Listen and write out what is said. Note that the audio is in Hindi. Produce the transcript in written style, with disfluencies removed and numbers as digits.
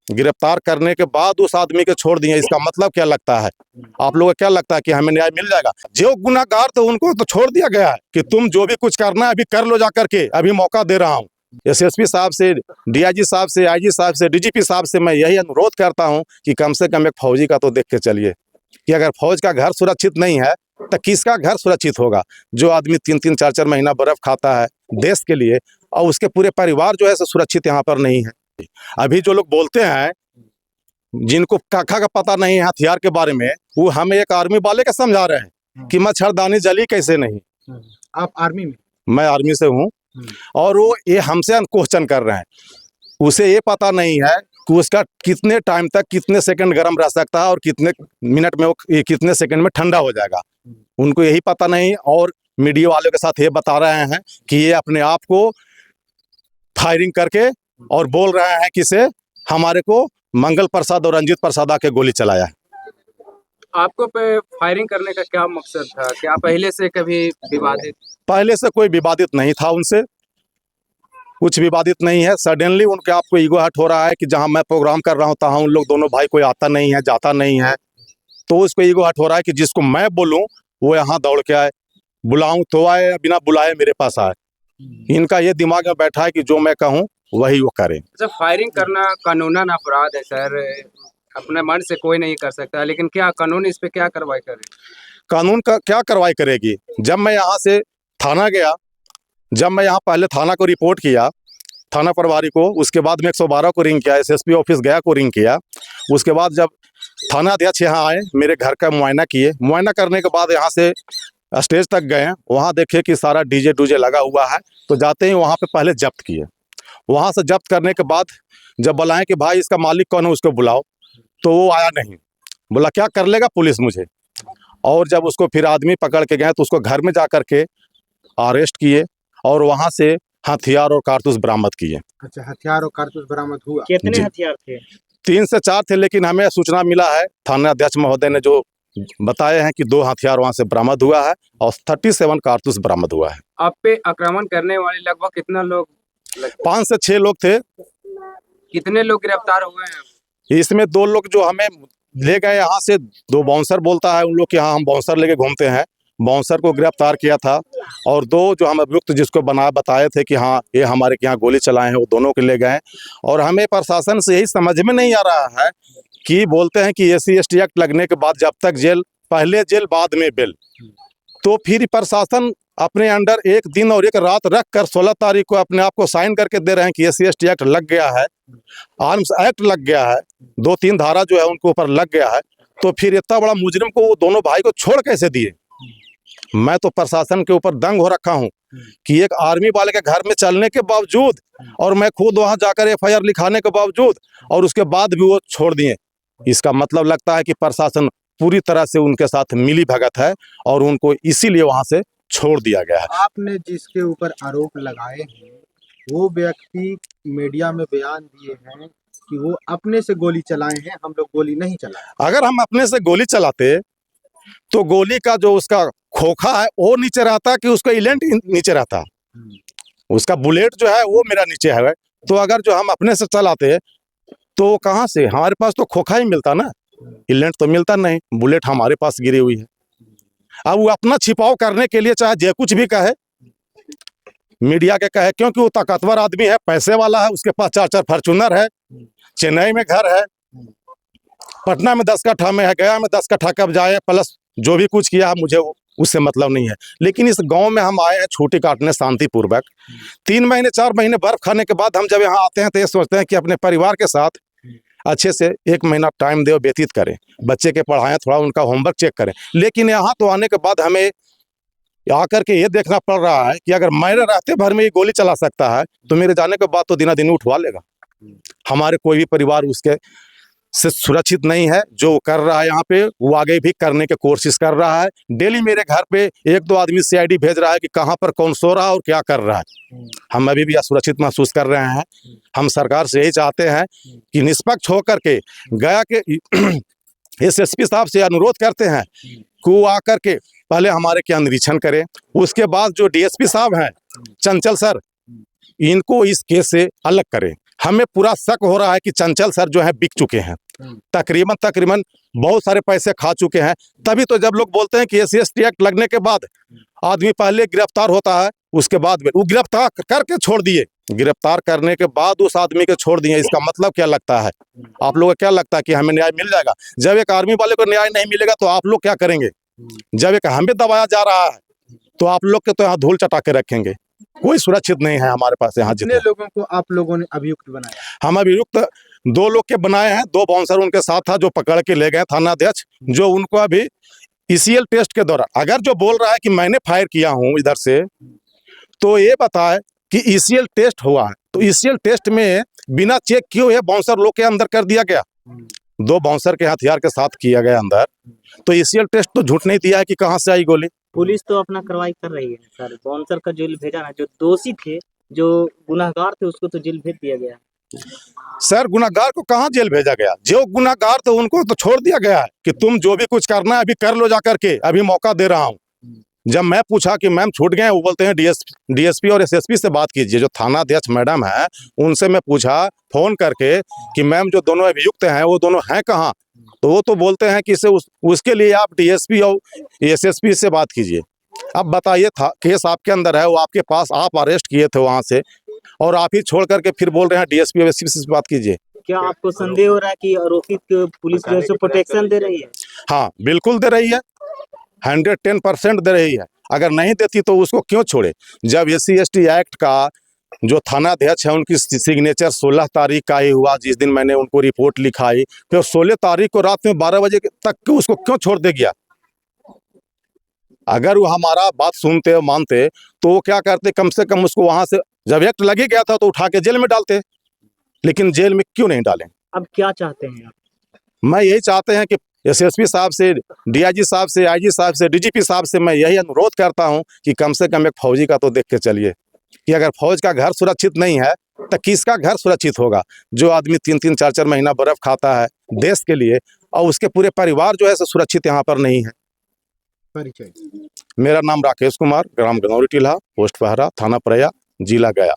गिरफ्तार करने के बाद उस आदमी को छोड़ दिए, इसका मतलब क्या लगता है? आप लोगों को क्या लगता है कि हमें न्याय मिल जाएगा? जो गुनाहगार तो उनको तो छोड़ दिया गया है कि तुम जो भी कुछ करना है अभी कर लो, जा करके अभी मौका दे रहा हूँ। एसएसपी साहब से, डीआईजी साहब से, आईजी साहब से, डीजीपी साहब से मैं यही अनुरोध करता हूँ कि कम से कम एक फौजी का तो देख के चलिए कि अगर फौज का घर सुरक्षित नहीं है तो किसका घर सुरक्षित होगा? जो आदमी 3-3 4-4 महीना बर्फ खाता है देश के लिए और उसके पूरे परिवार जो है सुरक्षित यहाँ पर नहीं है। अभी जो लोग बोलते हैं, जिनको काखा का पता नहीं है हथियार के बारे में, वो हमें एक आर्मी वाले का समझा रहे हैं कि मच्छरदानी जली कैसे नहीं। आप आर्मी में? मैं आर्मी से हूँ। और वो ये हमसे क्वेश्चन कर रहे हैं, उसे ये पता नहीं है कि उसका कितने टाइम तक कितने सेकंड गर्म रह सकता है और कितने मिनट में वो कितने सेकंड में ठंडा हो जाएगा, उनको यही पता नहीं। और मीडिया वालों के साथ ये बता रहे हैं कि ये अपने आप को फायरिंग करके और बोल रहे हैं कि से हमारे को मंगल प्रसाद और रंजीत प्रसाद आके गोली चलाया है। आपको पे फायरिंग करने का क्या मकसद था? क्या पहले से कभी विवादित? पहले से कोई विवादित नहीं था, उनसे कुछ विवादित नहीं है। सडनली उनके आपको ईगो हर्ट हो रहा है कि जहां मैं प्रोग्राम कर रहा हूं तहां उन लोग दोनों भाई कोई आता नहीं है, जाता नहीं है, तो उसको ईगो हर्ट हो रहा है कि जिसको मैं बोलूं वो यहाँ दौड़ के आए, बुलाऊं तो आए, बिना बुलाए मेरे पास आए। इनका ये दिमाग में बैठा है कि जो मैं कहूँ वही वो करें। जब फायरिंग करना कानूनन अपराध है सर, अपने मन से कोई नहीं कर सकता, लेकिन क्या कानून इस पे क्या कार्रवाई करे? कानून का क्या कार्रवाई करेगी? जब मैं यहाँ से थाना गया, जब मैं यहाँ पहले थाना को रिपोर्ट किया, थाना प्रभारी को, उसके बाद में 112 को रिंग किया, एसएसपी ऑफिस गया को रिंग किया। उसके बाद जब थाना अध्यक्ष यहाँ आए, मेरे घर का मुआयना किए, मुआयना करने के बाद यहाँ से स्टेज तक गए, वहाँ देखे कि सारा डीजे डूजे लगा हुआ है, तो जाते ही वहाँ पे पहले जब्त किए। वहाँ से जब्त करने के बाद जब बुलाएं कि भाई इसका मालिक कौन है उसको बुलाओ, तो वो आया नहीं। बोला क्या कर लेगा पुलिस मुझे। और जब उसको फिर आदमी पकड़ के गए तो उसको घर में जा कर के अरेस्ट किए और वहाँ से हथियार और कारतूस बरामद किए। अच्छा, हथियार और कारतूस बरामद हुआ? कितने हथियार थे? 3 से 4 थे, लेकिन हमें सूचना मिला है, थाना अध्यक्ष महोदय ने जो बताए हैं कि 2 हथियार वहाँ से बरामद हुआ है और 37 कारतूस बरामद हुआ है। आप पे आक्रमण करने वाले लगभग कितना लोग? 5 से 6 लोग थे। कितने लोग गिरफ्तार हुए हैं? इसमें 2 लोग जो हमें ले गए यहाँ से, 2 बाउंसर बोलता है उन लोग के यहाँ हम बाउंसर लेके घूमते हैं, बाउंसर को गिरफ्तार किया था। और 2 जो हम अभियुक्त जिसको बताए थे कि हाँ ये हमारे के यहाँ गोली चलाए हैं, वो दोनों के ले गए। और हमें प्रशासन से यही समझ में नहीं आ रहा है कि बोलते हैं कि SC/ST एक्ट लगने के बाद जब तक जेल, पहले जेल बाद में बेल, तो फिर प्रशासन अपने अंडर 1 दिन और 1 रात रख कर 16 तारीख को अपने आप को साइन करके दे रहे हैं कि SC/ST एक्ट लग गया है, आर्म्स एक्ट लग गया है, 2-3 धारा जो है उनके ऊपर लग गया है, तो फिर इतना बड़ा मुजरिम को वो दोनों भाई को छोड़ कैसे दिए? मैं तो प्रशासन के ऊपर दंग हो रखा हूं कि एक आर्मी वाले के घर में चलने के बावजूद और मैं खुद वहां जाकर FIR लिखाने के बावजूद और उसके बाद भी वो छोड़ दिए। इसका मतलब लगता है कि प्रशासन पूरी तरह से उनके साथ मिली भगत है और उनको इसीलिए वहां से छोड़ दिया गया है। आपने जिसके ऊपर आरोप लगाए हैं वो व्यक्ति मीडिया में बयान दिए हैं कि वो अपने से गोली चलाए हैं, हम लोग गोली नहीं चलाए। अगर हम अपने से गोली चलाते तो गोली का जो उसका खोखा है वो नीचे रहता कि उसका इलेंट नीचे रहता, उसका बुलेट जो है वो मेरा नीचे है। तो अगर जो हम अपने से चलाते तो कहाँ से, हमारे पास तो खोखा ही मिलता ना, इलेंट तो मिलता नहीं, बुलेट हमारे पास गिरी हुई है। अब वो अपना छिपाव करने के लिए चाहे जो कुछ भी कहे, मीडिया के कहे, क्योंकि वो ताकतवर आदमी है, पैसे वाला है, उसके पास 4-4 फॉर्च्यूनर है, चेन्नई में घर है, पटना में 10 कट्ठा में है, गया में 10 कट्ठा कब्जा है, प्लस जो भी कुछ किया मुझे उससे मतलब नहीं है। लेकिन इस गांव में हम आए हैं छुट्टी काटने शांतिपूर्वक, 3 महीने 4 महीने बर्फ खाने के बाद हम जब यहाँ आते हैं तो ये सोचते हैं कि अपने परिवार के साथ अच्छे से 1 महीना टाइम दे व्यतीत करें, बच्चे के पढ़ाएं, थोड़ा उनका होमवर्क चेक करें। लेकिन यहाँ तो आने के बाद हमें आकर के ये देखना पड़ रहा है कि अगर मेरे रहते भर में ये गोली चला सकता है तो मेरे जाने के बाद तो दिना दिन उठवा लेगा। हमारे कोई भी परिवार उसके से सुरक्षित नहीं है। जो कर रहा है यहाँ पे वो आगे भी करने की कोशिश कर रहा है। डेली मेरे घर पे 1-2 आदमी CID भेज रहा है कि कहाँ पर कौन सो रहा है और क्या कर रहा है। हम अभी भी असुरक्षित महसूस कर रहे हैं। हम सरकार से यही चाहते हैं कि निष्पक्ष होकर के गया के SSP साहब से अनुरोध करते हैं कि वो आकर के पहले हमारे क्या निरीक्षण करें, उसके बाद जो DSP साहब हैं चंचल सर, इनको इस केस से अलग करें। हमें पूरा शक हो रहा है कि चंचल सर जो है बिक चुके हैं, तकरीबन बहुत सारे पैसे खा चुके हैं। तभी तो जब लोग बोलते हैं कि SC/ST एक्ट लगने के बाद आदमी पहले गिरफ्तार होता है, उसके बाद वो गिरफ्तार करके छोड़ दिए, गिरफ्तार करने के बाद उस आदमी को छोड़ दिए। इसका मतलब क्या लगता है? आप लोगों को क्या लगता है कि हमें न्याय मिल जाएगा? जब एक आर्मी वाले को न्याय नहीं मिलेगा तो आप लोग क्या करेंगे? जब एक हमें दबाया जा रहा है तो आप लोग के तो यहाँ धूल चटा के रखेंगे। कोई सुरक्षित नहीं है हमारे पास यहाँ। कितने जितने लोगों को आप लोगों ने अभियुक्त बनाया? हम अभियुक्त 2 लोग के बनाए हैं, 2 बाउंसर उनके साथ था जो पकड़ के ले गए थाना अध्यक्ष, जो उनको अभी ECL टेस्ट के दौरान अगर जो बोल रहा है कि मैंने फायर किया हूं इधर से, तो ये बताए कि ECL टेस्ट हुआ है, तो ECL टेस्ट में बिना चेक किए हुए बाउंसर लोग के अंदर कर दिया गया, 2 बाउंसर के हथियार के साथ किया गया अंदर। तो ECL टेस्ट तो झूठ नहीं दिया है कि कहाँ से आई गोली। पुलिस तो अपना कार्रवाई कर रही है सर, बाउंसर का जेल भेजा ना, जो दोषी थे, जो गुनाहगार थे, उसको तो जेल भेज दिया गया। सर गुनाहगार को कहाँ जेल भेजा गया? जो गुनाहगार तो उनको तो छोड़ दिया गया है कि तुम जो भी कुछ करना है अभी कर लो, जा करके अभी मौका दे रहा हूँ। जब मैं पूछा कि मैम छूट गए, वो बोलते हैं DSP और SSP से बात कीजिए। जो थाना अध्यक्ष मैडम है उनसे मैं पूछा फोन करके कि मैम जो दोनों अभियुक्त हैं वो दोनों हैं कहाँ? तो वो तो बोलते हैं कि इसे उसके लिए आप DSP और SSP से बात कीजिए। अब बताइए, था केस आपके अंदर है, वो आपके पास, आप अरेस्ट किए थे वहां से, और आप ही छोड़ करके फिर बोल रहे हैं DSP और SSP से बात कीजिए। क्या आपको संदेह हो रहा है कि आरोपित को पुलिस जो है प्रोटेक्शन दे रही है? हाँ बिल्कुल दे रही है, 110% दे रही है। अगर नहीं देती तो उसको क्यों छोड़े? जब SC/ST एक्ट का जो थाना अध्यक्ष है उनकी सिग्नेचर 16 तारीख का ही हुआ, जिस दिन मैंने उनको रिपोर्ट लिखाई, फिर 16 तारीख को रात में 12 बजे तक उसको क्यों छोड़ दे गया? अगर वो हमारा बात सुनते और मानते तो वो क्या करते, कम से कम उसको वहां से, जब एक्ट लगे गया था तो उठा के जेल में डालते, लेकिन जेल में क्यों नहीं डालें? अब क्या चाहते हैं आप? मैं यही चाहते हैं कि SSP साहब से, DIG साहब से, IG साहब से, DGP साहब से मैं यही अनुरोध करता हूं कि कम से कम एक फौजी का तो देख के चलिए कि अगर फौज का घर सुरक्षित नहीं है तो किसका घर सुरक्षित होगा? जो आदमी 3-3, 4-4 महीना बर्फ खाता है देश के लिए, और उसके पूरे परिवार जो है सुरक्षित यहाँ पर नहीं है। परिचय? मेरा नाम राकेश कुमार, ग्राम गनौरी टीला, पोस्ट पहरा, थाना परैया, जिला गया।